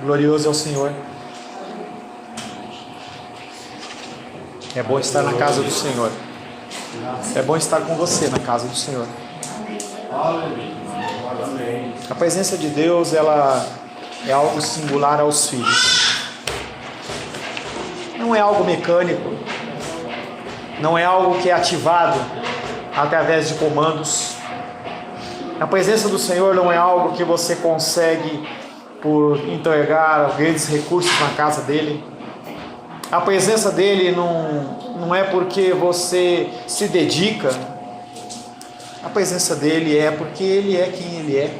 Glorioso é o Senhor. É bom estar na casa do Senhor. É bom estar com você na casa do Senhor. A presença de Deus, ela é algo singular aos filhos. Não é algo mecânico. Não é algo que é ativado através de comandos. A presença do Senhor não é algo que você consegue por entregar grandes recursos na casa dele. A presença dele não é porque você se dedica. A presença dele é porque ele é quem ele é.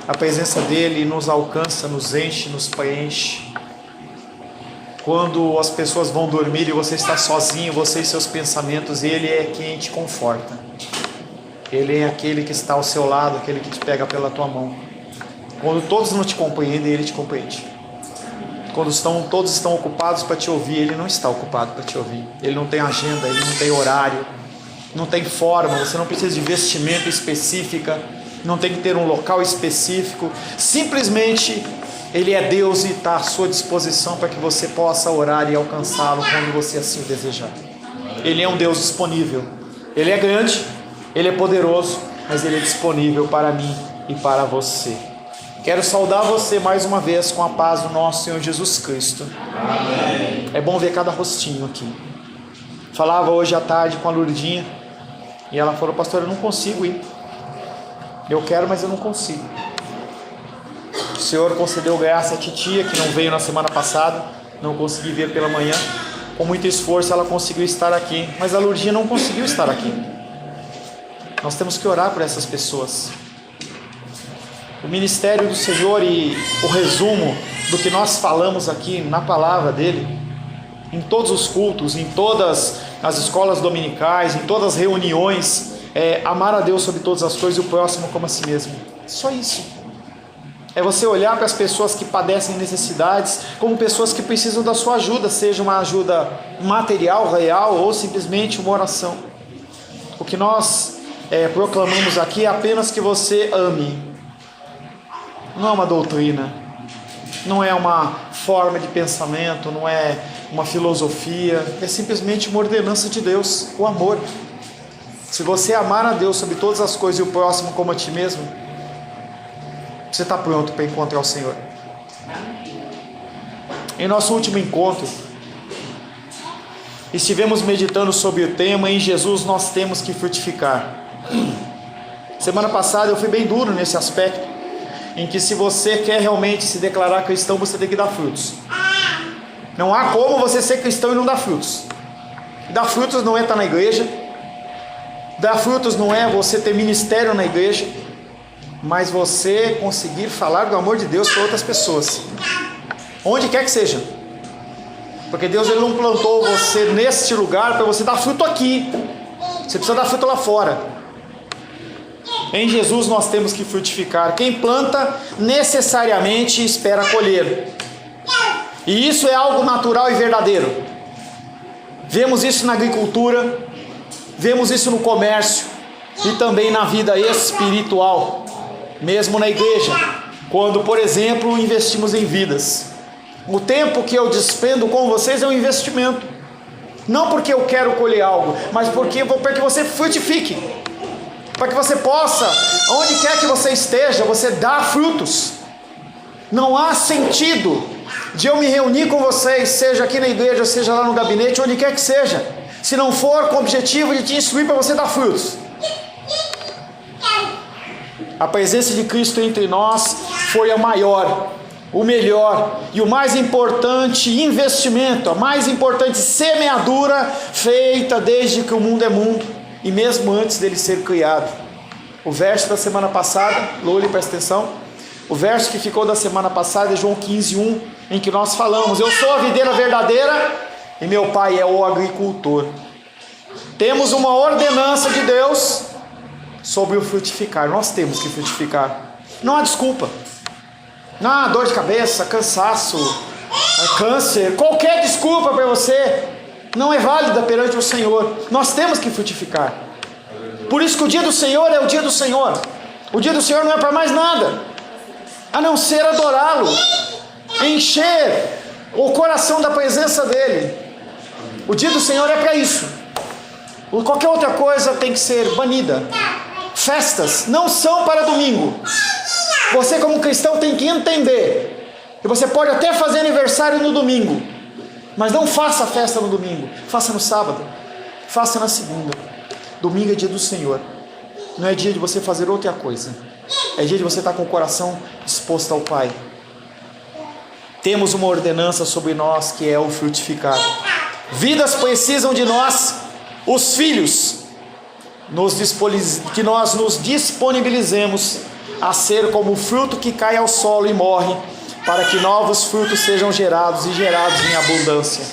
A presença dele nos alcança, nos enche, nos preenche. Quando as pessoas vão dormir e você está sozinho, você e seus pensamentos, ele é quem te conforta. Ele é aquele que está ao seu lado, aquele que te pega pela tua mão. Quando todos não te compreendem, ele te compreende. Quando todos estão ocupados para te ouvir, ele não está ocupado para te ouvir. Ele não tem agenda, ele não tem horário, não tem forma, você não precisa de vestimenta específica, não tem que ter um local específico. Simplesmente, ele é Deus e está à sua disposição para que você possa orar e alcançá-lo quando você assim o desejar. Ele é um Deus disponível. Ele é grande, ele é poderoso, mas ele é disponível para mim e para você. Quero saudar você mais uma vez com a paz do nosso Senhor Jesus Cristo. Amém. É bom ver cada rostinho aqui. Falava hoje à tarde com a Lourdinha e ela falou: pastor, eu não consigo ir. Eu quero, mas eu não consigo. O Senhor concedeu graça à titia que não veio na semana passada, não consegui ver pela manhã. Com muito esforço ela conseguiu estar aqui, mas a Lourdinha não conseguiu estar aqui. Nós temos que orar por essas pessoas. O ministério do Senhor e o resumo do que nós falamos aqui na palavra dele, em todos os cultos, em todas as escolas dominicais, em todas as reuniões, é amar a Deus sobre todas as coisas e o próximo como a si mesmo. Só isso. É você olhar para as pessoas que padecem necessidades como pessoas que precisam da sua ajuda, seja uma ajuda material, real ou simplesmente uma oração. O que nós proclamamos aqui é apenas que você ame. Não é uma doutrina, não é uma forma de pensamento, não é uma filosofia, é simplesmente uma ordenança de Deus, o amor. Se você amar a Deus sobre todas as coisas e o próximo como a ti mesmo, você está pronto para encontrar o Senhor. Em nosso último encontro, estivemos meditando sobre o tema: em Jesus nós temos que frutificar. Semana passada eu fui bem duro nesse aspecto, em que se você quer realmente se declarar cristão, você tem que dar frutos. Não há como você ser cristão e não dar frutos. Dar frutos não é estar na igreja, dar frutos não é você ter ministério na igreja, mas você conseguir falar do amor de Deus para outras pessoas, onde quer que seja. Porque Deus ele não plantou você neste lugar para você dar fruto aqui. Você precisa dar fruto lá fora. Em Jesus nós temos que frutificar. Quem planta necessariamente espera colher. E isso é algo natural e verdadeiro. Vemos isso na agricultura, vemos isso no comércio e também na vida espiritual, mesmo na igreja, quando, por exemplo, investimos em vidas. O tempo que eu despendo com vocês é um investimento. Não porque eu quero colher algo, mas porque você frutifique. Para que você possa, onde quer que você esteja, você dar frutos. Não há sentido de eu me reunir com vocês, seja aqui na igreja, seja lá no gabinete, onde quer que seja, se não for com o objetivo de te instruir para você dar frutos. A presença de Cristo entre nós foi a maior, o melhor e o mais importante investimento, a mais importante semeadura feita desde que o mundo é mundo. E mesmo antes dele ser criado. O verso da semana passada, Loli, presta atenção. O verso que ficou da semana passada é João 15:1, em que nós falamos: eu sou a videira verdadeira e meu pai é o agricultor. Temos uma ordenança de Deus sobre o frutificar. Nós temos que frutificar. Não há desculpa. Não há dor de cabeça, cansaço, câncer, qualquer desculpa para você não é válida perante o Senhor. Nós temos que frutificar. Por isso que o dia do Senhor é o dia do Senhor. O dia do Senhor não é para mais nada a não ser adorá-lo. encher o coração da presença dele. O dia do Senhor é para isso. Qualquer outra coisa tem que ser banida. Festas não são para domingo. Você como cristão tem que entender que você pode até fazer aniversário no domingo, mas não faça festa no domingo. Faça no sábado, faça na segunda. Domingo é dia do Senhor. Não é dia de você fazer outra coisa. É dia de você estar com o coração disposto ao Pai. Temos uma ordenança sobre nós que é o frutificar. Vidas precisam de nós, os filhos, que nós nos disponibilizemos a ser como o fruto que cai ao solo e morre, para que novos frutos sejam gerados e gerados em abundância.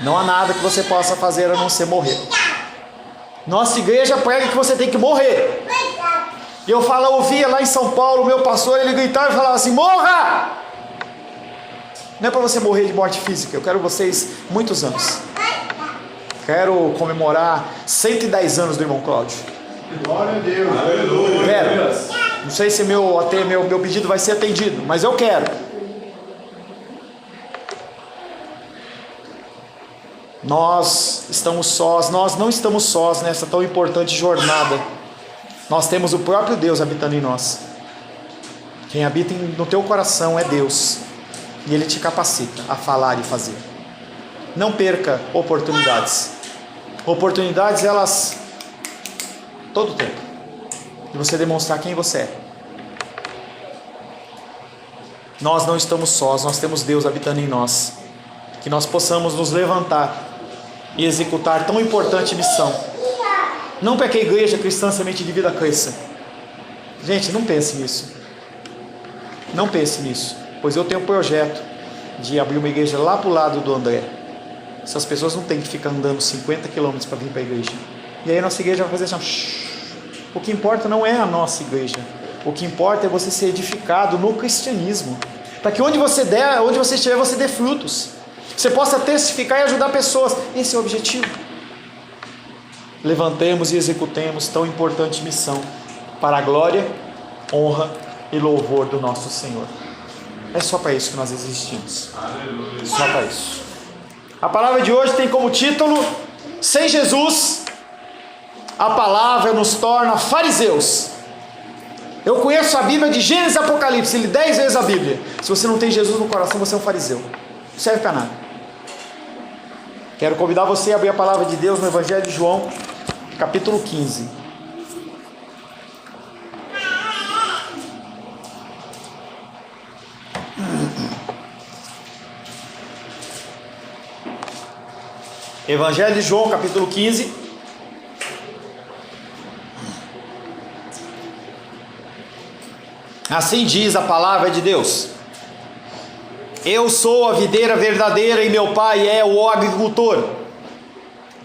Não há nada que você possa fazer a não ser morrer. Nossa igreja prega que você tem que morrer. E eu ouvia lá em São Paulo, meu pastor, ele gritava e falava assim: morra! Não é para você morrer de morte física. Eu quero vocês muitos anos. Quero comemorar 110 anos do irmão Cláudio. Glória a Deus. Aleluia. Quero. Não sei se meu pedido vai ser atendido, mas eu quero. Nós estamos sós, nós não estamos sós nessa tão importante jornada. Nós temos o próprio Deus habitando em nós. Quem habita no teu coração é Deus. E Ele te capacita a falar e fazer. Não perca oportunidades. Oportunidades, elas todo tempo. De você demonstrar quem você é. Nós não estamos sós, nós temos Deus habitando em nós. Que nós possamos nos levantar e executar tão importante missão. Não para que a igreja cristã Semente de Vida cresça. Gente, não pense nisso. Não pense nisso. Pois eu tenho um projeto de abrir uma igreja lá para o lado do André. Essas pessoas não têm que ficar andando 50 quilômetros para vir para a igreja. E aí a nossa igreja vai fazer assim. O que importa não é a nossa igreja. O que importa é você ser edificado no cristianismo. Para que onde você estiver, você dê frutos. Você possa testificar e ajudar pessoas. Esse é o objetivo. Levantemos e executemos tão importante missão para a glória, honra e louvor do nosso Senhor. É só para isso que nós existimos. Aleluia. Só para isso. A palavra de hoje tem como título: sem Jesus, a palavra nos torna fariseus. Eu conheço a Bíblia de Gênesis e Apocalipse, li 10 vezes a Bíblia. Se você não tem Jesus no coração, você é um fariseu. Não serve para nada. Quero convidar você a abrir a palavra de Deus no Evangelho de João, capítulo 15. Evangelho de João, capítulo 15. Assim diz a palavra de Deus: eu sou a videira verdadeira e meu pai é o agricultor.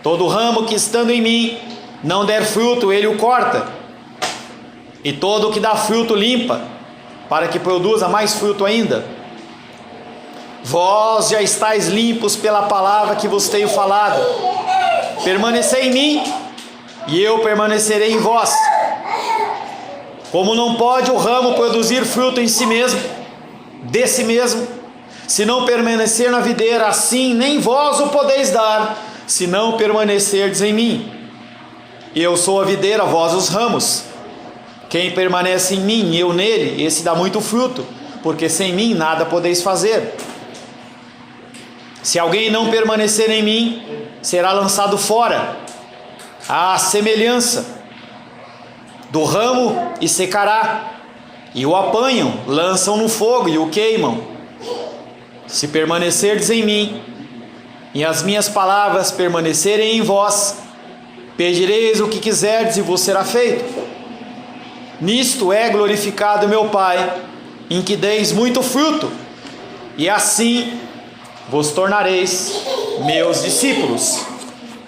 Todo ramo que estando em mim não der fruto, ele o corta, e todo o que dá fruto limpa, para que produza mais fruto ainda. Vós já estáis limpos pela palavra que vos tenho falado. Permanecei em mim, e eu permanecerei em vós. Como não pode o ramo produzir fruto em si mesmo, de si mesmo, se não permanecer na videira, assim nem vós o podeis dar, se não permanecerdes em mim. Eu sou a videira, vós os ramos. Quem permanece em mim e eu nele, esse dá muito fruto, porque sem mim nada podeis fazer. Se alguém não permanecer em mim, será lançado fora, à semelhança do ramo, e secará, e o apanham, lançam no fogo e o queimam. Se permanecerdes em mim, e as minhas palavras permanecerem em vós, pedireis o que quiserdes e vos será feito. Nisto é glorificado meu Pai, em que deis muito fruto, e assim vos tornareis meus discípulos.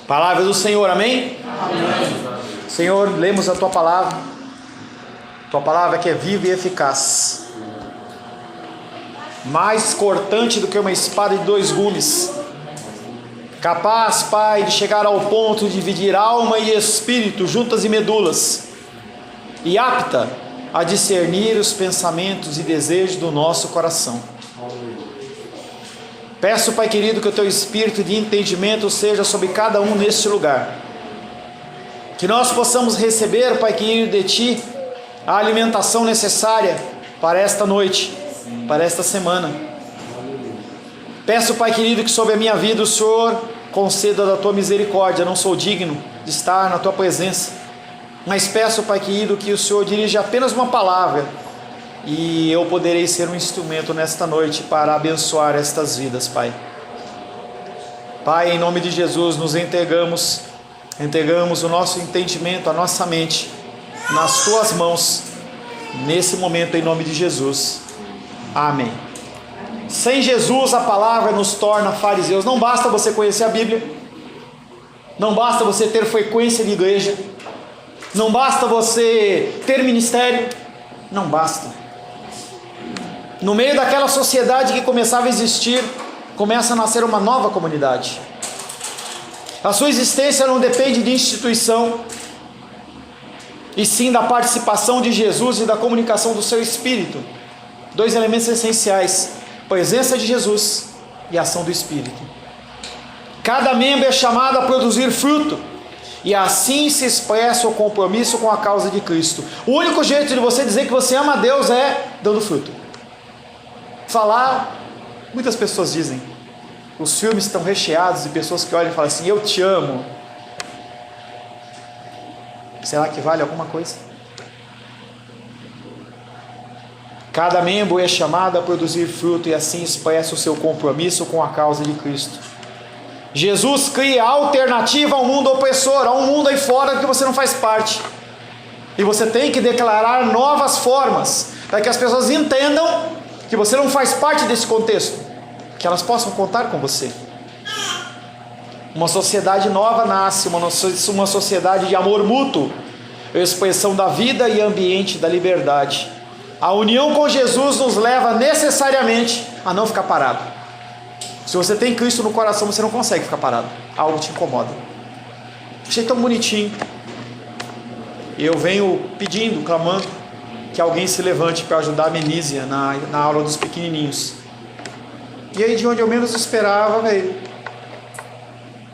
Palavra do Senhor, amém? Amém. Senhor, lemos a Tua palavra. Tua palavra que é viva e eficaz, mais cortante do que uma espada de 2 gumes, capaz, Pai, de chegar ao ponto de dividir alma e espírito, juntas e medulas, e apta a discernir os pensamentos e desejos do nosso coração. Peço, Pai querido, que o Teu Espírito de entendimento seja sobre cada um neste lugar. Que nós possamos receber, Pai querido, de Ti a alimentação necessária para esta noite, para esta semana. Peço, Pai querido, que sobre a minha vida o Senhor conceda da Tua misericórdia. Não sou digno de estar na Tua presença, mas peço, Pai querido, que o Senhor dirija apenas uma palavra e eu poderei ser um instrumento nesta noite para abençoar estas vidas, Pai. Pai, em nome de Jesus, nos entregamos o nosso entendimento, a nossa mente nas Tuas mãos, nesse momento, em nome de Jesus. Amém. Sem Jesus a palavra nos torna fariseus. Não basta você conhecer a Bíblia, não basta você ter frequência de igreja, não basta você ter ministério, não basta. No meio daquela sociedade que começava a existir, começa a nascer uma nova comunidade. A sua existência não depende de instituição, e sim da participação de Jesus e da comunicação do seu Espírito. Dois elementos essenciais: presença de Jesus e ação do Espírito. Cada membro é chamado a produzir fruto, e assim se expressa o compromisso com a causa de Cristo. O único jeito de você dizer que você ama a Deus é dando fruto. Falar, muitas pessoas dizem, os filmes estão recheados de pessoas que olham e falam assim: eu te amo. Será que vale alguma coisa? Cada membro é chamado a produzir fruto e assim expressa o seu compromisso com a causa de Cristo. Jesus cria a alternativa ao mundo opressor, a um mundo aí fora que você não faz parte. E você tem que declarar novas formas, para que as pessoas entendam que você não faz parte desse contexto, que elas possam contar com você. Uma sociedade nova nasce, uma sociedade de amor mútuo, expressão da vida e ambiente da liberdade. A união com Jesus nos leva necessariamente a não ficar parado. Se você tem Cristo no coração, você não consegue ficar parado, algo te incomoda. Achei tão bonitinho. Eu venho pedindo, clamando, que alguém se levante para ajudar a Menísia na aula dos pequenininhos. E aí, de onde eu menos esperava, veio.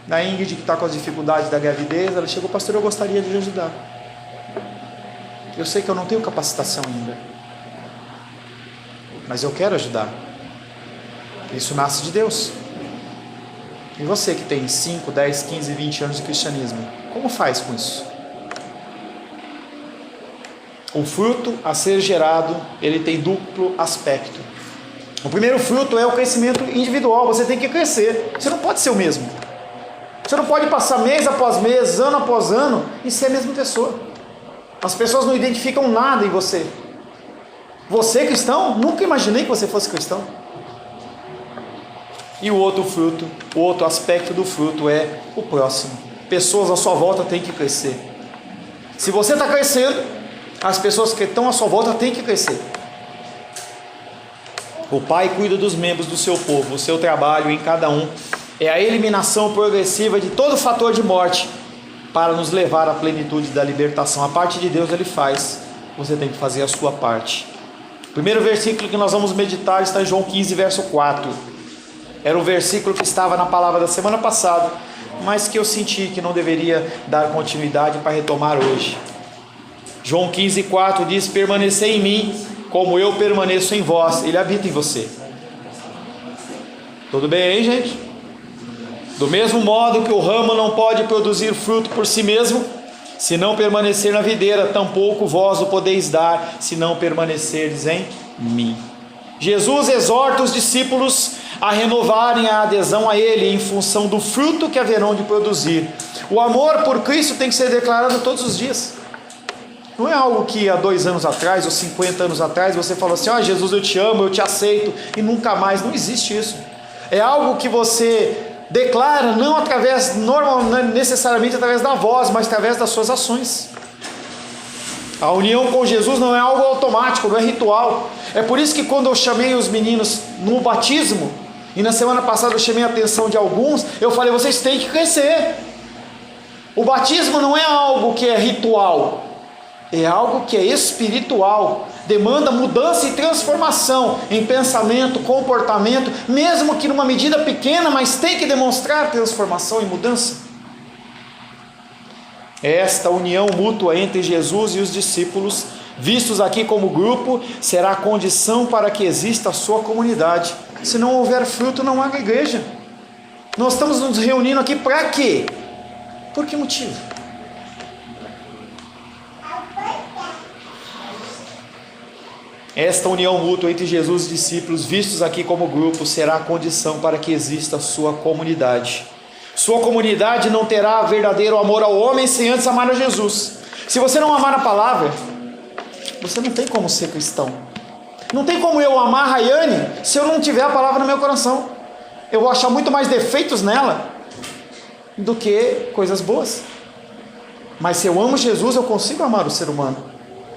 Da Ingrid, que está com as dificuldades da gravidez, ela chegou: pastor, eu gostaria de ajudar. Eu sei que eu não tenho capacitação ainda, mas eu quero ajudar. Isso nasce de Deus. E você que tem 5, 10, 15, 20 anos de cristianismo, como faz com isso? O fruto a ser gerado, ele tem duplo aspecto. O primeiro fruto é o crescimento individual. Você tem que crescer. Você não pode ser o mesmo. Você não pode passar mês após mês, ano após ano e ser a mesma pessoa. As pessoas não identificam nada em você. Você cristão? Nunca imaginei que você fosse cristão. E o outro fruto, o outro aspecto do fruto é o próximo. Pessoas à sua volta têm que crescer. Se você está crescendo, as pessoas que estão à sua volta têm que crescer. O Pai cuida dos membros do seu povo. O seu trabalho em cada um é a eliminação progressiva de todo fator de morte para nos levar à plenitude da libertação. A parte de Deus Ele faz, você tem que fazer a sua parte. O primeiro versículo que nós vamos meditar está em João 15, verso 4. Era o versículo que estava na palavra da semana passada, mas que eu senti que não deveria dar continuidade para retomar hoje. João 15, 4 diz: permanecei em mim, como eu permaneço em vós. Ele habita em você. Tudo bem aí, gente? Do mesmo modo que o ramo não pode produzir fruto por si mesmo, se não permanecer na videira, tampouco vós o podeis dar, se não permanecerdes em mim. Jesus exorta os discípulos a renovarem a adesão a Ele em função do fruto que haverão de produzir. O amor por Cristo tem que ser declarado todos os dias. Não é algo que há 2 anos atrás ou 50 anos atrás você falou assim: ó, Jesus, eu te amo, eu te aceito, e nunca mais. Não existe isso. É algo que você declara não através, necessariamente através da voz, mas através das suas ações. A união com Jesus não é algo automático, não é ritual. É por isso que quando eu chamei os meninos no batismo, e na semana passada eu chamei a atenção de alguns, eu falei: vocês têm que crescer. O batismo não é algo que é ritual. É algo que é espiritual, demanda mudança e transformação em pensamento, comportamento, mesmo que numa medida pequena, mas tem que demonstrar transformação e mudança. Esta união mútua entre Jesus e os discípulos, vistos aqui como grupo, será a condição para que exista a sua comunidade. Se não houver fruto, não há igreja. Nós estamos nos reunindo aqui para quê? Por que motivo? Esta união mútua entre Jesus e os discípulos, vistos aqui como grupo, será a condição para que exista a sua comunidade. Sua comunidade não terá verdadeiro amor ao homem sem antes amar a Jesus. Se você não amar a palavra, você não tem como ser cristão. Não tem como eu amar a Rayane se eu não tiver a palavra no meu coração. Eu vou achar muito mais defeitos nela do que coisas boas. Mas se eu amo Jesus, eu consigo amar o ser humano,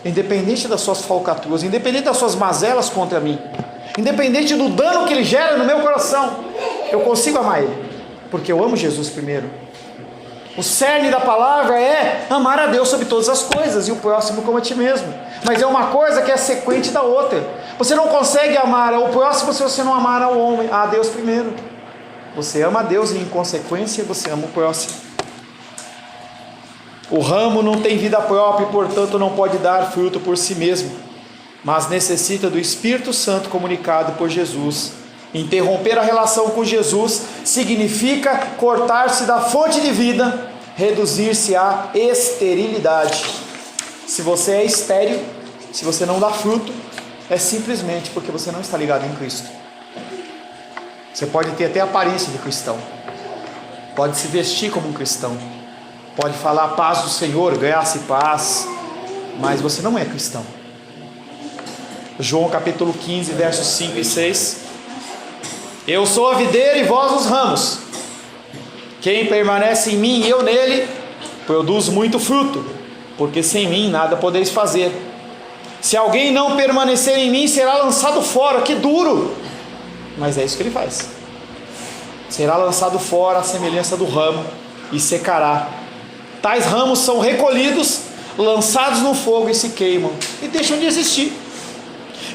independente das suas falcatruas, independente das suas mazelas contra mim, independente do dano que ele gera no meu coração, eu consigo amar ele, porque eu amo Jesus primeiro. O cerne da palavra é amar a Deus sobre todas as coisas e o próximo como a ti mesmo. Mas é uma coisa que é sequente da outra. Você não consegue amar ao próximo se você não amar ao homem, a Deus primeiro. Você ama a Deus e em consequência você ama o próximo. O ramo não tem vida própria e portanto não pode dar fruto por si mesmo, mas necessita do Espírito Santo comunicado por Jesus. Interromper a relação com Jesus significa cortar-se da fonte de vida, reduzir-se à esterilidade. Se você é estéril, se você não dá fruto, é simplesmente porque você não está ligado em Cristo. Você pode ter até aparência de cristão, pode se vestir como um cristão, pode falar a paz do Senhor, graça e paz, mas você não é cristão. João capítulo 15, versos 5 e 6. Eu sou a videira e vós os ramos. Quem permanece em mim e eu nele, produz muito fruto, porque sem mim nada podeis fazer. Se alguém não permanecer em mim, será lançado fora. Que duro! Mas é isso que ele faz. Será lançado fora à semelhança do ramo e secará. Tais ramos são recolhidos, lançados no fogo e se queimam e deixam de existir.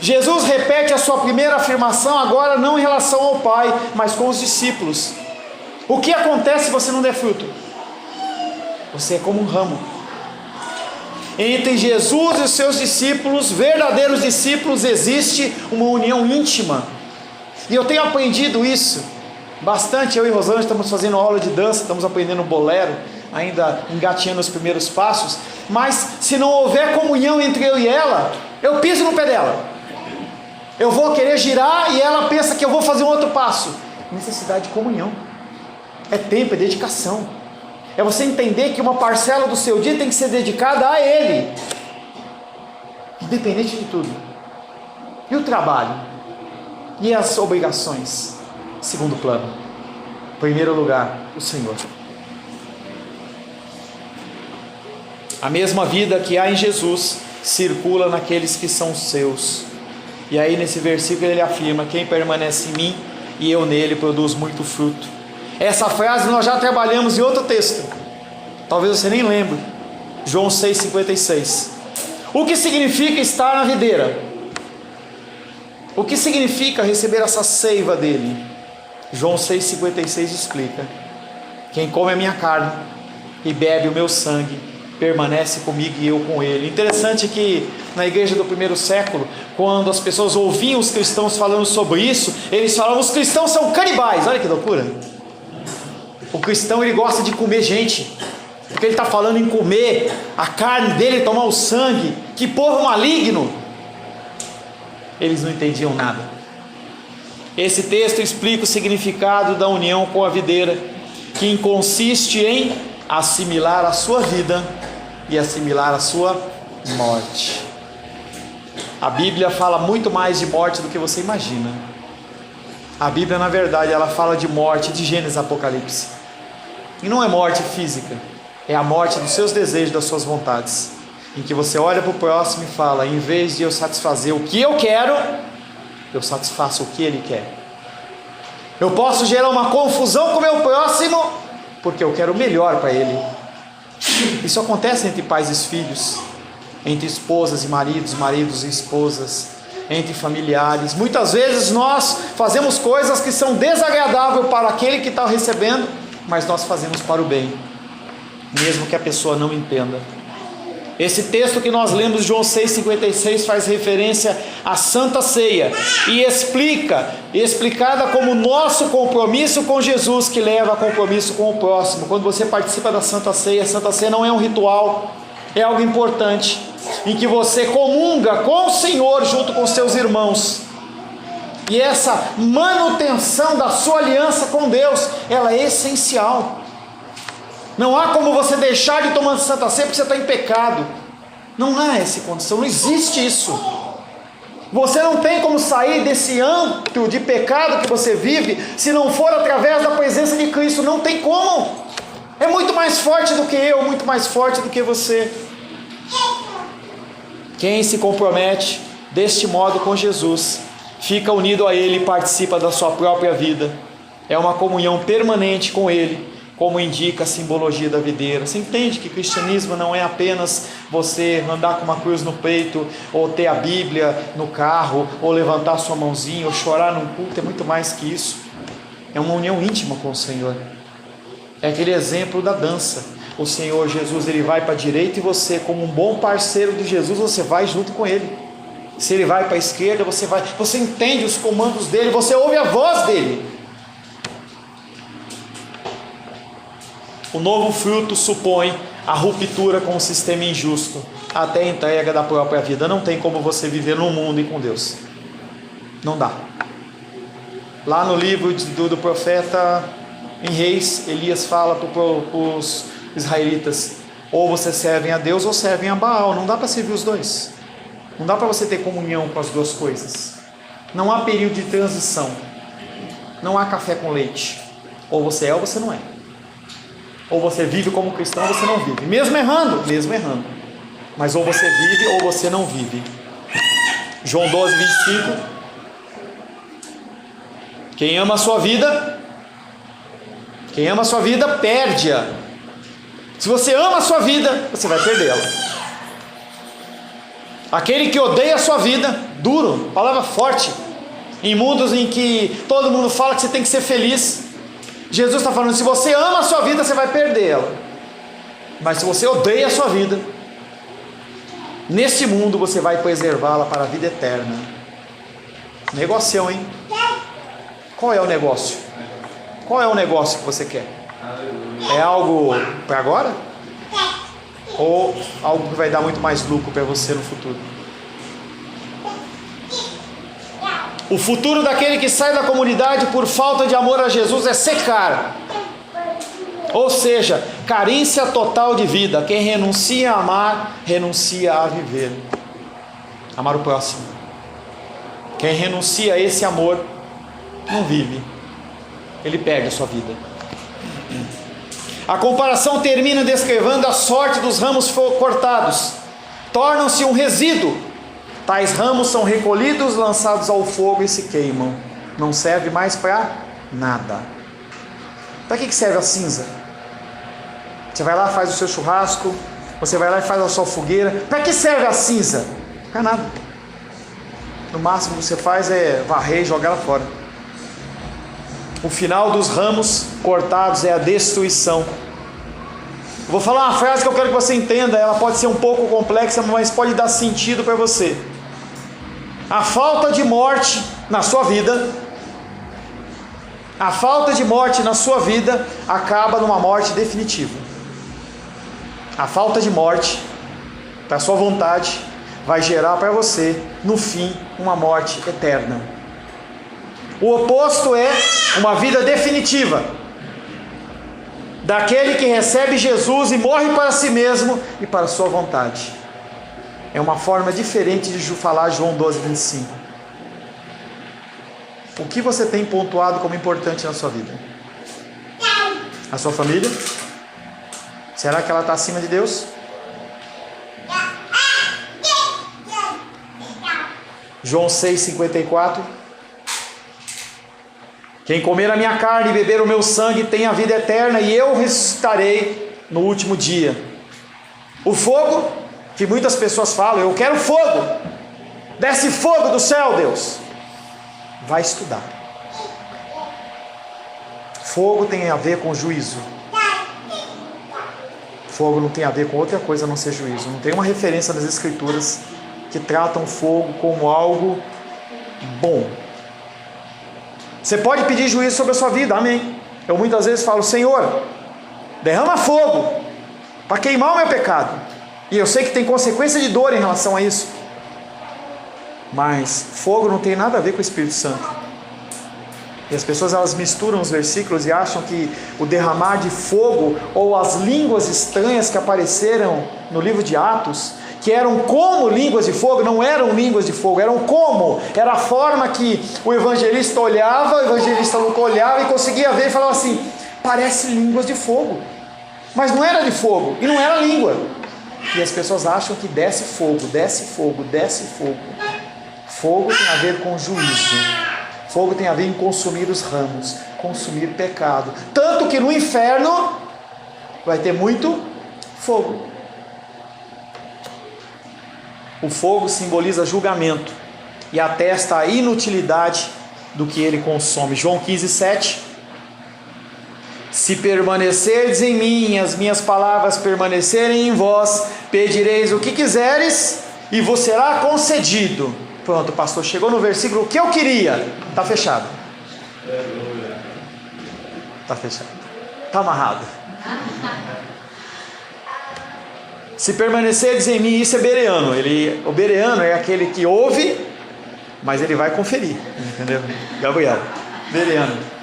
Jesus repete a sua primeira afirmação agora não em relação ao Pai, mas com os discípulos. O que acontece se você não der fruto? Você é como um ramo. Entre Jesus e os seus discípulos, verdadeiros discípulos, existe uma união íntima. E eu tenho aprendido isso bastante. Eu e Rosângela estamos fazendo aula de dança, estamos aprendendo bolero, ainda engatinhando os primeiros passos. Mas se não houver comunhão entre eu e ela, eu piso no pé dela. Eu vou querer girar e ela pensa que eu vou fazer um outro passo. Necessidade de comunhão. É tempo, é dedicação. É você entender que uma parcela do seu dia tem que ser dedicada a Ele, independente de tudo. E o trabalho? E as obrigações? Segundo plano. Primeiro lugar, o Senhor. A mesma vida que há em Jesus circula naqueles que são seus. E aí nesse versículo ele afirma: quem permanece em mim e eu nele produz muito fruto. Essa frase nós já trabalhamos em outro texto, talvez você nem lembre. João 6,56. O que significa estar na videira? O que significa receber essa seiva dele? João 6,56 explica: quem come a minha carne e bebe o meu sangue permanece comigo e eu com ele. Interessante que na igreja do primeiro século, quando as pessoas ouviam os cristãos falando sobre isso, eles falavam: os cristãos são canibais. Olha que loucura. O cristão, ele gosta de comer gente, porque ele está falando em comer a carne dele, tomar o sangue. Que povo maligno. Eles não entendiam nada. Esse texto explica o significado da união com a videira, que consiste em assimilar a sua vida e assimilar a sua morte. A Bíblia fala muito mais de morte do que você imagina. A Bíblia, na verdade, ela fala de morte de Gênesis a Apocalipse. E não é morte física, é a morte dos seus desejos, das suas vontades, em que você olha para o próximo e fala: em vez de eu satisfazer o que eu quero, eu satisfaço o que ele quer. Eu posso gerar uma confusão com o meu próximo porque eu quero o melhor para ele. Isso acontece entre pais e filhos. entre esposas e maridos, maridos e esposas, entre familiares. Muitas vezes nós fazemos coisas que são desagradáveis para aquele que está recebendo, mas nós fazemos para o bem, mesmo que a pessoa não entenda. Esse texto que nós lemos, João 6,56, faz referência à Santa Ceia e explicada como nosso compromisso com Jesus, que leva a compromisso com o próximo. Quando você participa da Santa Ceia, a Santa Ceia não é um ritual, é algo importante, em que você comunga com o Senhor junto com seus irmãos. E essa manutenção da sua aliança com Deus, ela é essencial. Não há como você deixar de tomar Santa Ceia porque você está em pecado. Não há essa condição, não existe isso. Você não tem como sair desse âmbito de pecado que você vive se não for através da presença de Cristo. Não tem como. É muito mais forte do que eu, muito mais forte do que você. Quem se compromete deste modo com Jesus, fica unido a Ele e participa da sua própria vida. É uma comunhão permanente com Ele, como indica a simbologia da videira. Você entende que cristianismo não é apenas você andar com uma cruz no peito, ou ter a Bíblia no carro, ou levantar sua mãozinha, ou chorar num culto. É muito mais que isso. É uma união íntima com o Senhor. É aquele exemplo da dança. O Senhor Jesus, Ele vai para a direita e você, como um bom parceiro de Jesus, você vai junto com Ele. Se Ele vai para a esquerda, você vai. Você entende os comandos dEle, você ouve a voz dEle. O novo fruto supõe a ruptura com o sistema injusto, até a entrega da própria vida. Não tem como você viver no mundo e com Deus. Não dá. Lá no livro do profeta em Reis, Elias fala para os israelitas: ou você servem a Deus ou servem a Baal. Não dá para servir os dois. Não dá para você ter comunhão com as duas coisas. Não há período de transição. Não há café com leite. Ou você é ou você não é. Ou você vive como cristão ou você não vive. Mesmo errando. Mas ou você vive ou você não vive. João 12:25. Quem ama a sua vida, perde-a. Se você ama a sua vida, você vai perdê-la. Aquele que odeia a sua vida, duro, palavra forte, em mundos em que todo mundo fala que você tem que ser feliz, Jesus está falando: se você ama a sua vida, você vai perder ela. Mas se você odeia a sua vida, nesse mundo você vai preservá-la para a vida eterna. Negocião, hein? Qual é o negócio? Qual é o negócio que você quer? É algo para agora? Ou algo que vai dar muito mais lucro para você no futuro? O futuro daquele que sai da comunidade por falta de amor a Jesus é secar. Ou seja, carência total de vida. Quem renuncia a amar, renuncia a viver. Amar o próximo. Quem renuncia a esse amor, não vive. Ele perde a sua vida. A comparação termina descrevendo a sorte dos ramos cortados. Tornam-se um resíduo. Tais ramos são recolhidos, lançados ao fogo e se queimam. Não serve mais para nada. Para que serve a cinza? Você vai lá e faz o seu churrasco, você vai lá e faz a sua fogueira. Para que serve a cinza? Para nada. No máximo que você faz é varrer e jogar ela fora. O final dos ramos cortados é a destruição. Eu vou falar uma frase que eu quero que você entenda. Ela pode ser um pouco complexa, mas pode dar sentido para você. A falta de morte na sua vida, acaba numa morte definitiva. A falta de morte para a sua vontade vai gerar para você, no fim, uma morte eterna. O oposto é uma vida definitiva, daquele que recebe Jesus e morre para si mesmo e para a sua vontade. É uma forma diferente de falar João 12:25. O que você tem pontuado como importante na sua vida? A sua família? Será que ela está acima de Deus? João 6:54. Quem comer a minha carne e beber o meu sangue tem a vida eterna, e eu ressuscitarei no último dia. O fogo que muitas pessoas falam: eu quero fogo, desce fogo do céu, Deus. Vai estudar. Fogo tem a ver com juízo. Fogo não tem a ver com outra coisa a não ser juízo. Não tem uma referência nas Escrituras que tratam fogo como algo bom. Você pode pedir juízo sobre a sua vida, amém. Eu muitas vezes falo: Senhor, derrama fogo para queimar o meu pecado. E eu sei que tem consequência de dor em relação a isso. Mas fogo não tem nada a ver com o Espírito Santo. E as pessoas, elas misturam os versículos e acham que o derramar de fogo, ou as línguas estranhas que apareceram no livro de Atos, que eram como línguas de fogo, não eram línguas de fogo, eram como, era a forma que o evangelista olhava, o evangelista Lucas olhava e conseguia ver e falava assim: parece línguas de fogo, mas não era de fogo, e não era língua. E as pessoas acham que desce fogo, desce fogo, desce fogo. Fogo tem a ver com juízo. Fogo tem a ver em consumir os ramos, consumir pecado. Tanto que no inferno vai ter muito fogo. O fogo simboliza julgamento e atesta a inutilidade do que ele consome. João 15:7. Se permanecerdes em mim, as minhas palavras permanecerem em vós, pedireis o que quiseres e vos será concedido. Pronto, pastor, chegou no versículo, o que eu queria? Está fechado. Está fechado. Está amarrado. Se permanecerdes em mim, isso é bereano. O bereano é aquele que ouve, mas ele vai conferir. Entendeu? Gabriel, bereano.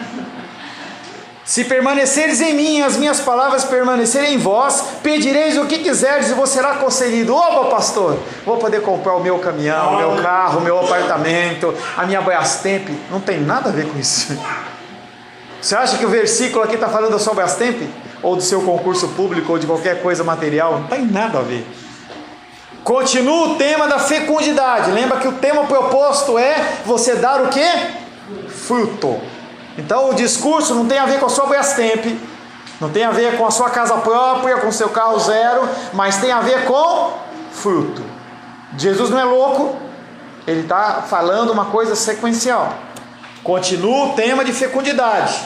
Se permaneceres em mim, as minhas palavras permanecerem em vós, pedireis o que quiserdes e vos será concedido. Opa, pastor, vou poder comprar o meu caminhão, o meu carro, o meu apartamento, a minha Brastemp. Não tem nada a ver com isso. Você acha que o versículo aqui está falando da sua Brastemp? Ou do seu concurso público, ou de qualquer coisa material? Não tem nada a ver. Continua o tema da fecundidade. Lembra que o tema proposto é você dar o quê? Fruto. Então o discurso não tem a ver com a sua Brastemp, não tem a ver com a sua casa própria, com o seu carro zero, mas tem a ver com fruto. Jesus não é louco, ele está falando uma coisa sequencial. Continua o tema de fecundidade.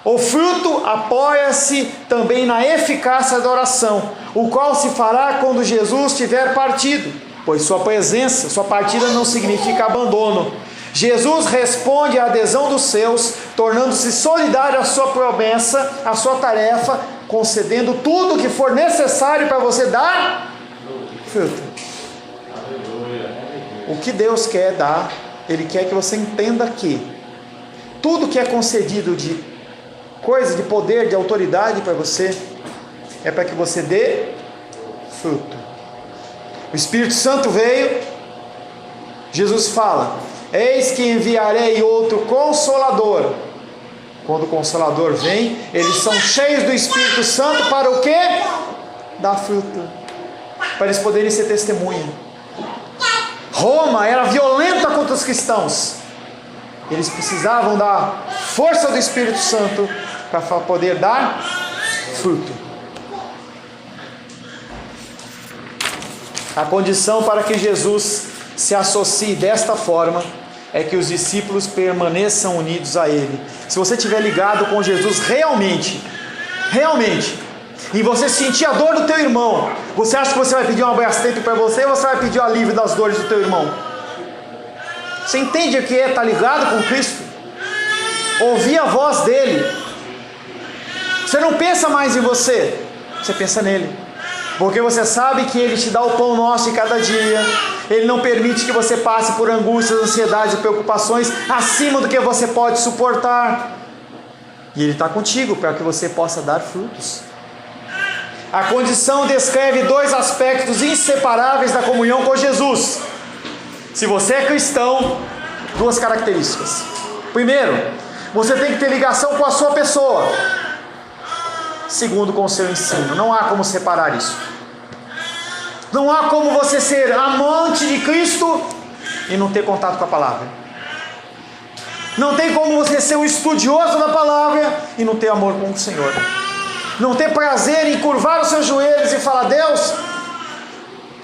O fruto apoia-se também na eficácia da oração, o qual se fará quando Jesus tiver partido, pois sua presença, sua partida não significa abandono. Jesus responde à adesão dos seus, tornando-se solidário à sua promessa, à sua tarefa, concedendo tudo o que for necessário para você dar fruto. O que Deus quer dar, Ele quer que você entenda que tudo que é concedido de coisa, de poder, de autoridade para você, é para que você dê fruto. O Espírito Santo veio, Jesus fala: eis que enviarei outro Consolador. Quando o Consolador vem, eles são cheios do Espírito Santo para o quê? Dar fruto, para eles poderem ser testemunha. Roma era violenta contra os cristãos. Eles precisavam da força do Espírito Santo para poder dar fruto. A condição para que Jesus se associe desta forma é que os discípulos permaneçam unidos a Ele. Se você estiver ligado com Jesus realmente, e você sentir a dor do teu irmão, você acha que você vai pedir uma Brastemp para você, ou você vai pedir o alívio das dores do teu irmão? Você entende o que é estar ligado com Cristo? Ouvir a voz dEle. Você não pensa mais em você, você pensa nele. Porque você sabe que Ele te dá o pão nosso de cada dia. Ele não permite que você passe por angústias, ansiedades e preocupações acima do que você pode suportar. E Ele está contigo para que você possa dar frutos. A condição descreve dois aspectos inseparáveis da comunhão com Jesus. Se você é cristão, duas características. Primeiro, você tem que ter ligação com a sua pessoa. Segundo, com o seu ensino. Não há como separar isso. Não há como você ser amante de Cristo e não ter contato com a palavra. Não tem como você ser um estudioso da palavra e não ter amor com o Senhor. Não ter prazer em curvar os seus joelhos e falar: Deus,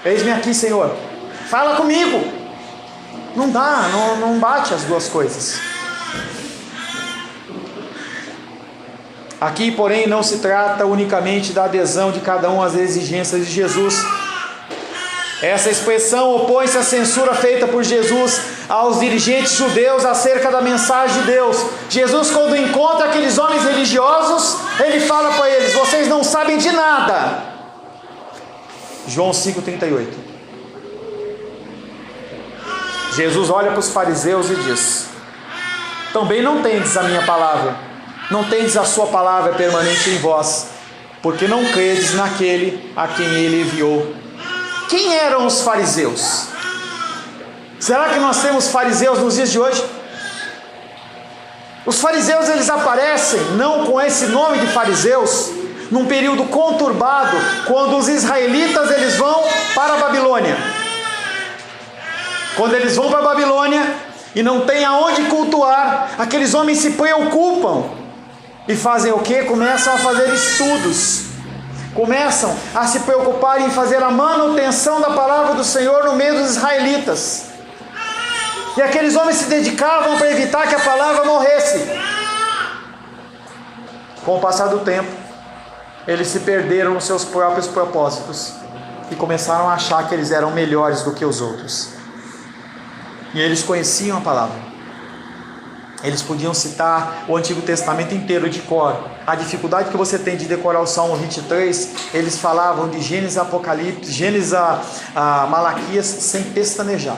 Eis-me aqui, Senhor. Fala comigo. Não dá, não bate as duas coisas. Aqui, porém, não se trata unicamente da adesão de cada um às exigências de Jesus. Essa expressão opõe-se à censura feita por Jesus aos dirigentes judeus acerca da mensagem de Deus. Jesus, quando encontra aqueles homens religiosos, ele fala para eles: vocês não sabem de nada. João 5,38. Jesus olha para os fariseus e diz: também não tendes a minha palavra, não tendes a sua palavra permanente em vós, porque não credes naquele a quem ele enviou. Quem eram os fariseus? Será que nós temos fariseus nos dias de hoje? Os fariseus, eles aparecem não com esse nome de fariseus num período conturbado, quando os israelitas eles vão para a Babilônia. Quando eles vão para a Babilônia e não tem aonde cultuar, aqueles homens se preocupam e fazem o quê? Começam a fazer estudos, começam a se preocupar em fazer a manutenção da palavra do Senhor no meio dos israelitas. E aqueles homens se dedicavam para evitar que a palavra morresse. Com o passar do tempo, eles se perderam nos seus próprios propósitos e começaram a achar que eles eram melhores do que os outros. E eles conheciam a palavra. Eles podiam citar o Antigo Testamento inteiro de cor. A dificuldade que você tem de decorar o Salmo 23, eles falavam de Gênesis a Apocalipse, Gênesis a Malaquias, sem pestanejar.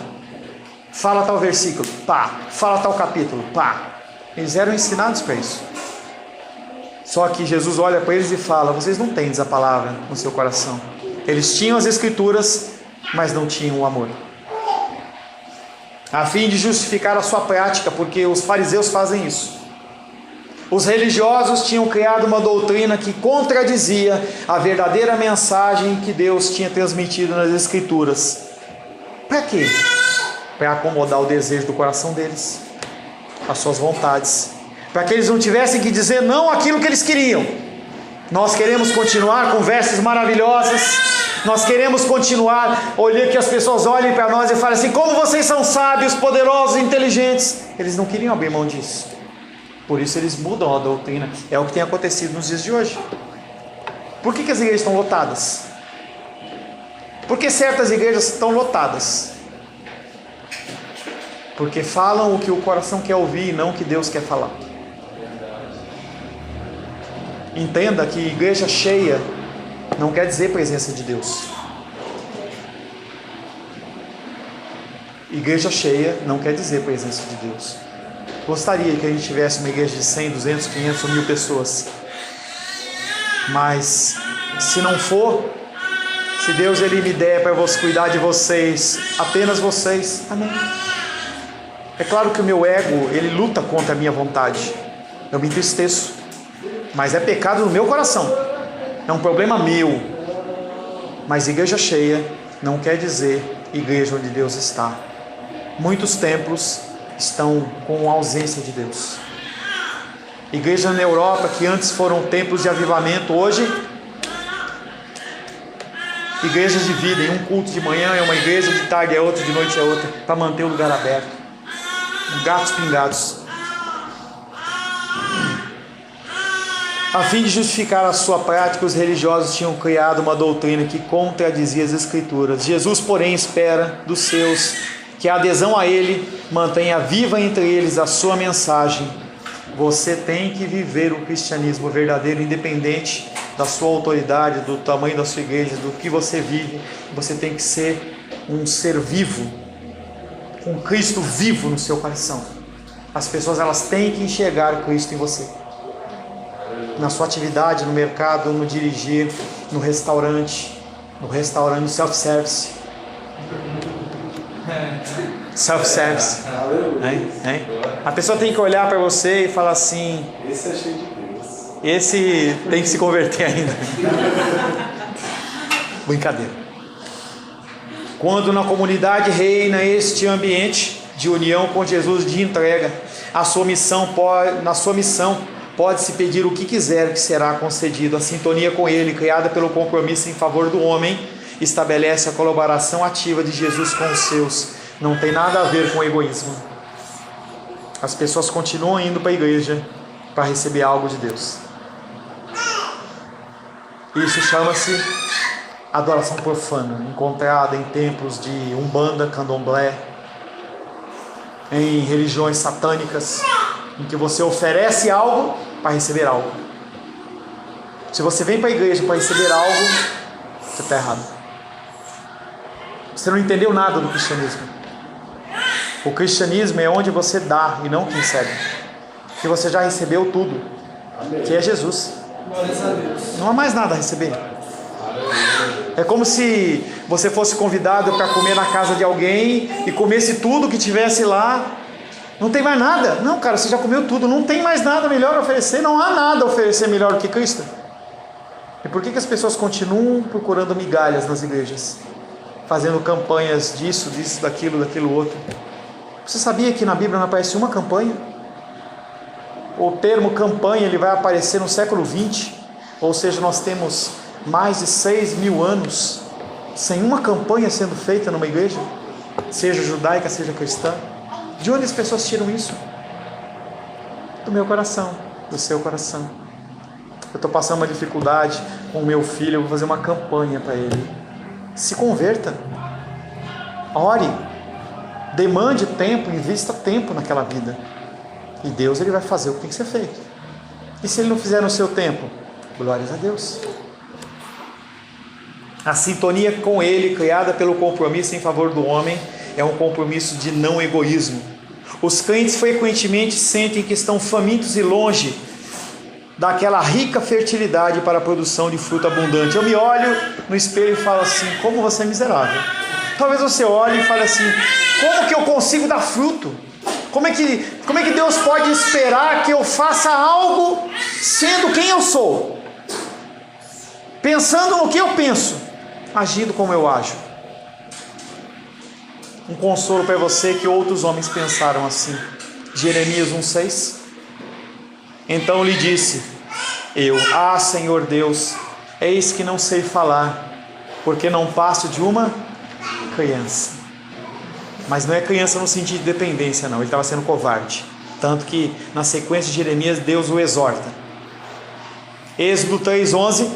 Fala tal versículo, pá. Fala tal capítulo, pá. Eles eram ensinados para isso. Só que Jesus olha para eles e fala: vocês não têm a palavra no seu coração. Eles tinham as escrituras, mas não tinham o amor. A fim de justificar a sua prática, porque os fariseus fazem isso. Os religiosos tinham criado uma doutrina que contradizia a verdadeira mensagem que Deus tinha transmitido nas Escrituras. Para quê? Para acomodar o desejo do coração deles, as suas vontades, para que eles não tivessem que dizer não àquilo que eles queriam. Nós queremos continuar com vestes maravilhosas, nós queremos continuar, olhar que as pessoas olhem para nós e falem assim: como vocês são sábios, poderosos, inteligentes. Eles não queriam abrir mão disso. Por isso eles mudam a doutrina. É o que tem acontecido nos dias de hoje. Por que as igrejas estão lotadas? Por que certas igrejas estão lotadas? Porque falam o que o coração quer ouvir e não o que Deus quer falar. Entenda que igreja cheia não quer dizer presença de Deus. Igreja cheia não quer dizer presença de Deus. Gostaria que a gente tivesse uma igreja de 100, 200, 500 ou 1000 pessoas. Mas se não for, se Deus ele me der para cuidar de vocês, apenas vocês, amém. É claro que o meu ego, ele luta contra a minha vontade. Eu me entristeço. Mas é pecado no meu coração. É um problema meu. Mas igreja cheia não quer dizer igreja onde Deus está. Muitos templos estão com ausência de Deus. Igrejas na Europa que antes foram templos de avivamento, hoje igrejas dividem, um culto de manhã é uma igreja, de tarde é outra, de noite é outra, para manter o lugar aberto. Gatos pingados. A fim de justificar a sua prática, os religiosos tinham criado uma doutrina que contradizia as Escrituras. Jesus, porém, espera dos seus que a adesão a Ele mantenha viva entre eles a sua mensagem. Você tem que viver o cristianismo verdadeiro, independente da sua autoridade, do tamanho da sua igreja, do que você vive. Você tem que ser um ser vivo, com Cristo vivo no seu coração. As pessoas elas têm que enxergar Cristo em você. Na sua atividade, no mercado, no dirigir, no restaurante, no self-service. Self-service. A pessoa tem que olhar para você e falar assim: esse é cheio de Deus. Esse tem que se converter ainda. Brincadeira. Quando na comunidade reina este ambiente de união com Jesus, de entrega, na sua missão pode-se pedir o que quiser que será concedido. A sintonia com Ele, criada pelo compromisso em favor do homem estabelece a colaboração ativa de Jesus com os seus. Não tem nada a ver com egoísmo. As pessoas continuam indo para a igreja para receber algo de Deus. Isso chama-se adoração profana, encontrada em templos de Umbanda, Candomblé, em religiões satânicas, em que você oferece algo para receber algo. Se você vem para a igreja para receber algo, você está errado. Você não entendeu nada do cristianismo. O cristianismo é onde você dá e não que recebe. Que você já recebeu tudo, que é Jesus. Não há mais nada a receber. É como se você fosse convidado para comer na casa de alguém e comesse tudo que tivesse lá. Não tem mais nada. Não, cara, você já comeu tudo. Não tem mais nada melhor a oferecer. Não há nada a oferecer melhor do que Cristo. E por que as pessoas continuam procurando migalhas nas igrejas? Fazendo campanhas disso, daquilo outro. Você sabia que na Bíblia não aparece uma campanha? O termo campanha ele vai aparecer no século 20. Ou seja, nós temos mais de 6.000 anos sem uma campanha sendo feita numa igreja, seja judaica, seja cristã. De onde as pessoas tiram isso? Do meu coração, do seu coração. Eu estou passando uma dificuldade com o meu filho, eu vou fazer uma campanha para ele. Se converta, ore, demande tempo, invista tempo naquela vida. E Deus ele vai fazer o que tem que ser feito. E se ele não fizer no seu tempo? Glórias a Deus. A sintonia com ele, criada pelo compromisso em favor do homem, é um compromisso de não egoísmo. Os crentes frequentemente sentem que estão famintos e longe daquela rica fertilidade para a produção de fruto abundante. Eu me olho no espelho e falo assim, como você é miserável. Talvez você olhe e fale assim, como que eu consigo dar fruto? Como é que Deus pode esperar que eu faça algo sendo quem eu sou? Pensando no que eu penso, agindo como eu ajo. Um consolo para você que outros homens pensaram assim. Jeremias 1,6. Então lhe disse eu, Senhor Deus, eis que não sei falar, porque não passo de uma criança. Mas não é criança no sentido de dependência, não. Ele estava sendo covarde. Tanto que na sequência de Jeremias, Deus o exorta. Êxodo 3,11.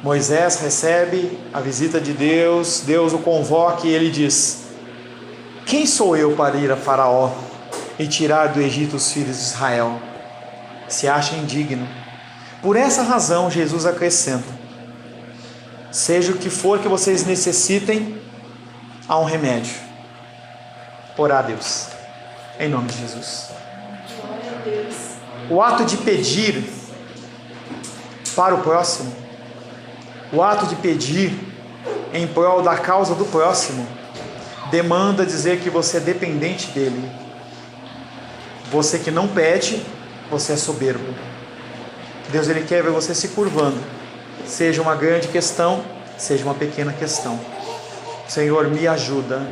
Moisés recebe a visita de Deus, Deus o convoca e ele diz, quem sou eu para ir a Faraó e tirar do Egito os filhos de Israel? Se acha indigno. Por essa razão, Jesus acrescenta, seja o que for que vocês necessitem, há um remédio. Orar a Deus, em nome de Jesus. O ato de pedir para o próximo, o ato de pedir em prol da causa do próximo, demanda dizer que você é dependente dele. Você que não pede, você é soberbo. Deus ele quer ver você se curvando, seja uma grande questão, seja uma pequena questão. Senhor, me ajuda,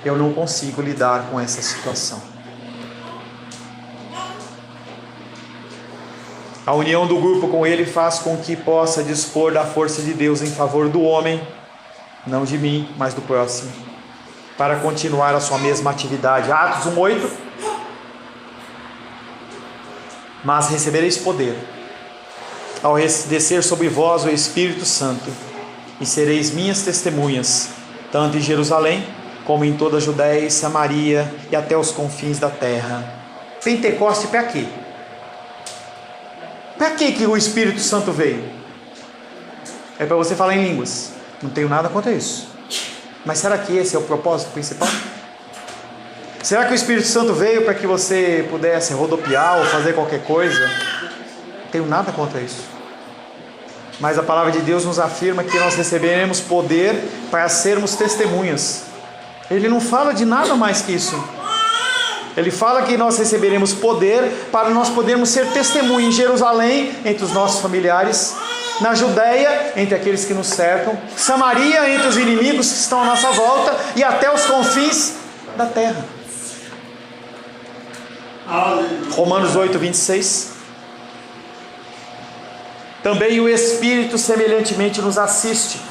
eu não consigo lidar com essa situação. A união do grupo com ele faz com que possa dispor da força de Deus em favor do homem, não de mim, mas do próximo, para continuar a sua mesma atividade. Atos 1,8. Mas recebereis poder ao descer sobre vós o Espírito Santo, e sereis minhas testemunhas, tanto em Jerusalém, como em toda a Judéia e Samaria, e até os confins da terra. Pentecoste para quê? Para que o Espírito Santo veio? É para você falar em línguas. Não tenho nada contra isso. Mas será que esse é o propósito principal? Será que o Espírito Santo veio para que você pudesse rodopiar ou fazer qualquer coisa? Não tenho nada contra isso. Mas a palavra de Deus nos afirma que nós receberemos poder para sermos testemunhas. Ele não fala de nada mais que isso. Ele fala que nós receberemos poder para nós podermos ser testemunha em Jerusalém, entre os nossos familiares, na Judéia, entre aqueles que nos cercam, Samaria, entre os inimigos que estão à nossa volta, e até os confins da terra. Romanos 8:26. Também o Espírito semelhantemente nos assiste,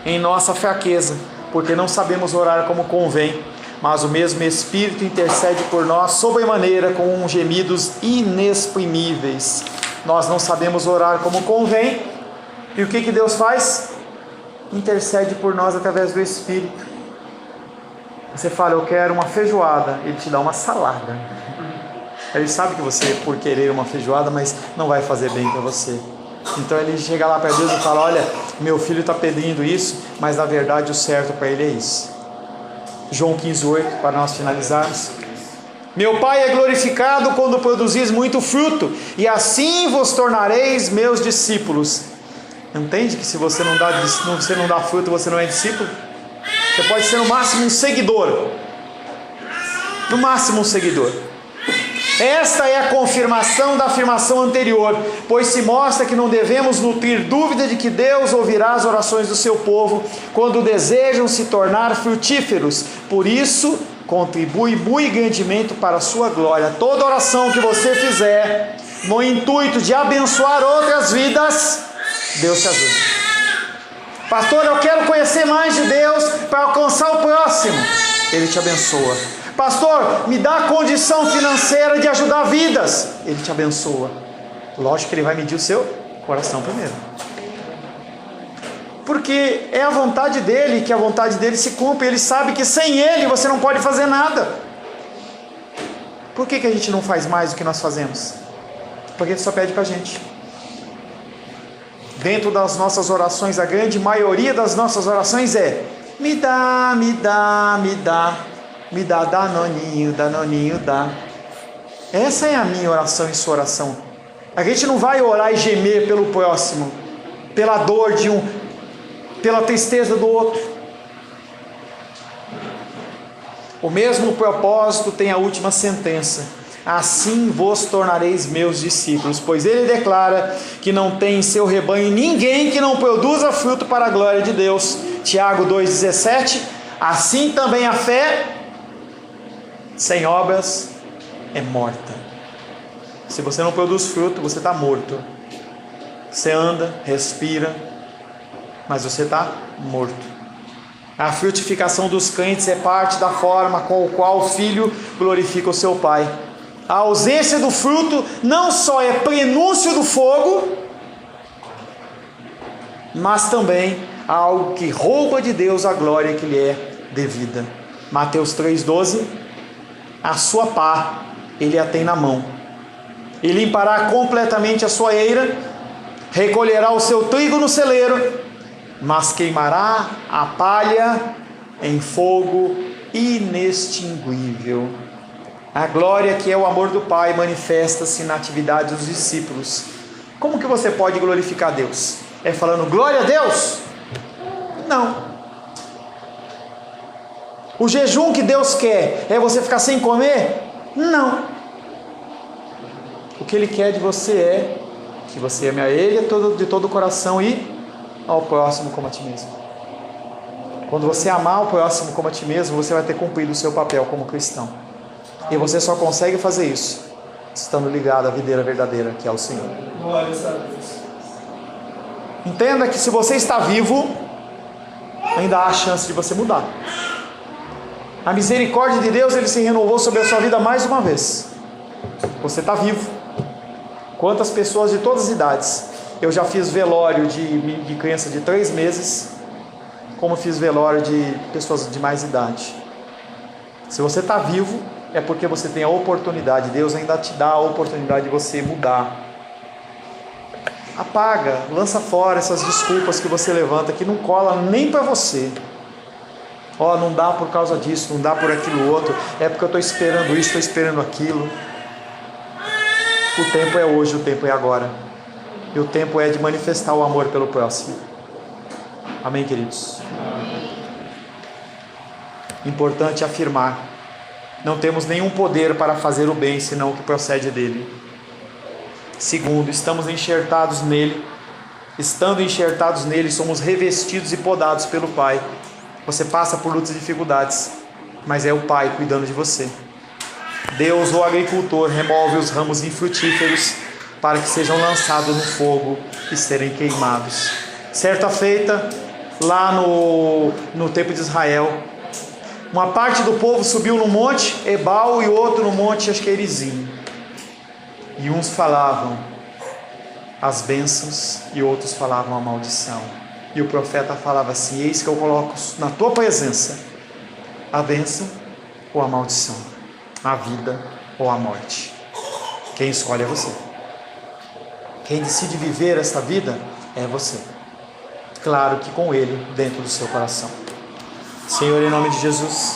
em nossa fraqueza, porque não sabemos orar como convém, mas o mesmo Espírito intercede por nós sobremaneira com gemidos inexprimíveis. Nós não sabemos orar como convém, e o que Deus faz? Intercede por nós através do Espírito. Você fala, eu quero uma feijoada, Ele te dá uma salada. Ele sabe que você, por querer uma feijoada, mas não vai fazer bem para você. Então Ele chega lá para Deus e fala, olha, meu filho está pedindo isso, mas na verdade o certo para ele é isso. João 15:8, para nós finalizarmos. Meu Pai é glorificado quando produzis muito fruto, e assim vos tornareis meus discípulos. Entende que se você não dá fruto, você não é discípulo? Você pode ser no máximo um seguidor. No máximo um seguidor. Esta é a confirmação da afirmação anterior, pois se mostra que não devemos nutrir dúvida de que Deus ouvirá as orações do seu povo quando desejam se tornar frutíferos. Por isso, contribui muito grandemente para a sua glória. Toda oração que você fizer no intuito de abençoar outras vidas, Deus te ajuda. Pastor, eu quero conhecer mais de Deus para alcançar o próximo. Ele te abençoa. Pastor, me dá a condição financeira de ajudar vidas. Ele te abençoa. Lógico que Ele vai medir o seu coração primeiro. Porque é a vontade dEle, que a vontade dEle se cumpre. Ele sabe que sem Ele você não pode fazer nada. Por que a gente não faz mais do que nós fazemos? Porque Ele só pede para a gente. Dentro das nossas orações, a grande maioria das nossas orações é: me dá, me dá, me dá. Me dá, danoninho, danoninho, dá. Essa é a minha oração e sua oração. A gente não vai orar e gemer pelo próximo, pela dor de um, pela tristeza do outro. O mesmo propósito tem a última sentença: assim vos tornareis meus discípulos, pois Ele declara que não tem em seu rebanho ninguém que não produza fruto para a glória de Deus. Tiago 2,17. Assim também a fé sem obras é morta. Se você não produz fruto, você está morto. Você anda, respira, mas você está morto. A frutificação dos crentes é parte da forma com a qual o Filho glorifica o seu Pai. A ausência do fruto não só é prenúncio do fogo, mas também algo que rouba de Deus a glória que lhe é devida. Mateus 3,12. A sua pá Ele a tem na mão, e limpará completamente a sua eira, recolherá o seu trigo no celeiro, mas queimará a palha em fogo inextinguível. A glória que é o amor do Pai manifesta-se na atividade dos discípulos. Como que você pode glorificar Deus? É falando glória a Deus? Não. O jejum que Deus quer é você ficar sem comer? Não. O que Ele quer de você é que você ame a Ele de todo o coração e ao próximo como a ti mesmo. Quando você amar o próximo como a ti mesmo, você vai ter cumprido o seu papel como cristão. E você só consegue fazer isso estando ligado à videira verdadeira, que é o Senhor. Entenda que se você está vivo, ainda há chance de você mudar. A misericórdia de Deus, Ele se renovou sobre a sua vida mais uma vez. Você está vivo. Quantas pessoas de todas as idades? Eu já fiz velório de criança de 3 meses, como fiz velório de pessoas de mais idade. Se você está vivo, é porque você tem a oportunidade. Deus ainda te dá a oportunidade de você mudar. Apaga, lança fora essas desculpas que você levanta, que não cola nem para você. Não dá por causa disso, não dá por aquilo outro, é porque eu estou esperando isso, estou esperando aquilo. O tempo é hoje, o tempo é agora. E o tempo é de manifestar o amor pelo próximo. Amém, queridos? Importante afirmar: não temos nenhum poder para fazer o bem, senão o que procede dele. Segundo, estamos enxertados nele. Estando enxertados nele, somos revestidos e podados pelo Pai. Você passa por lutas e dificuldades, mas é o Pai cuidando de você. Deus, o agricultor, remove os ramos infrutíferos para que sejam lançados no fogo e serem queimados. Certa feita, lá no tempo de Israel. Uma parte do povo subiu no monte Ebal e outro no monte Gerizim. E uns falavam as bênçãos e outros falavam a maldição. E o profeta falava assim: eis que eu coloco na tua presença a bênção ou a maldição, a vida ou a morte. Quem escolhe é você. Quem decide viver esta vida é você. Claro que com Ele dentro do seu coração. Senhor, em nome de Jesus,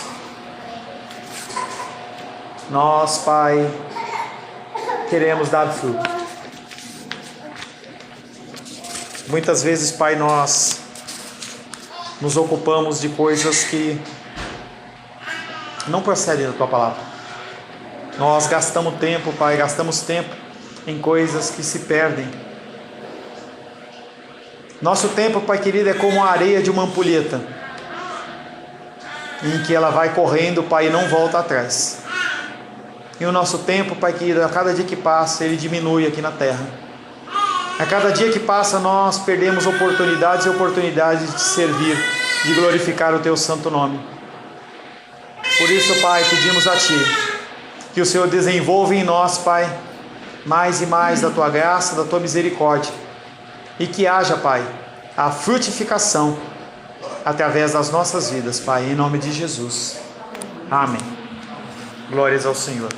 nós, Pai, queremos dar fruto. Muitas vezes, Pai, nós nos ocupamos de coisas que não procedem da Tua palavra. Nós gastamos tempo, Pai, gastamos tempo em coisas que se perdem. Nosso tempo, Pai querido, é como a areia de uma ampulheta, em que ela vai correndo, Pai, e não volta atrás. E o nosso tempo, Pai querido, a cada dia que passa, ele diminui aqui na terra. A cada dia que passa, nós perdemos oportunidades e oportunidades de te servir, de glorificar o Teu santo nome. Por isso, Pai, pedimos a Ti, que o Senhor desenvolva em nós, Pai, mais e mais da Tua graça, da Tua misericórdia, e que haja, Pai, a frutificação através das nossas vidas, Pai, em nome de Jesus. Amém. Glórias ao Senhor.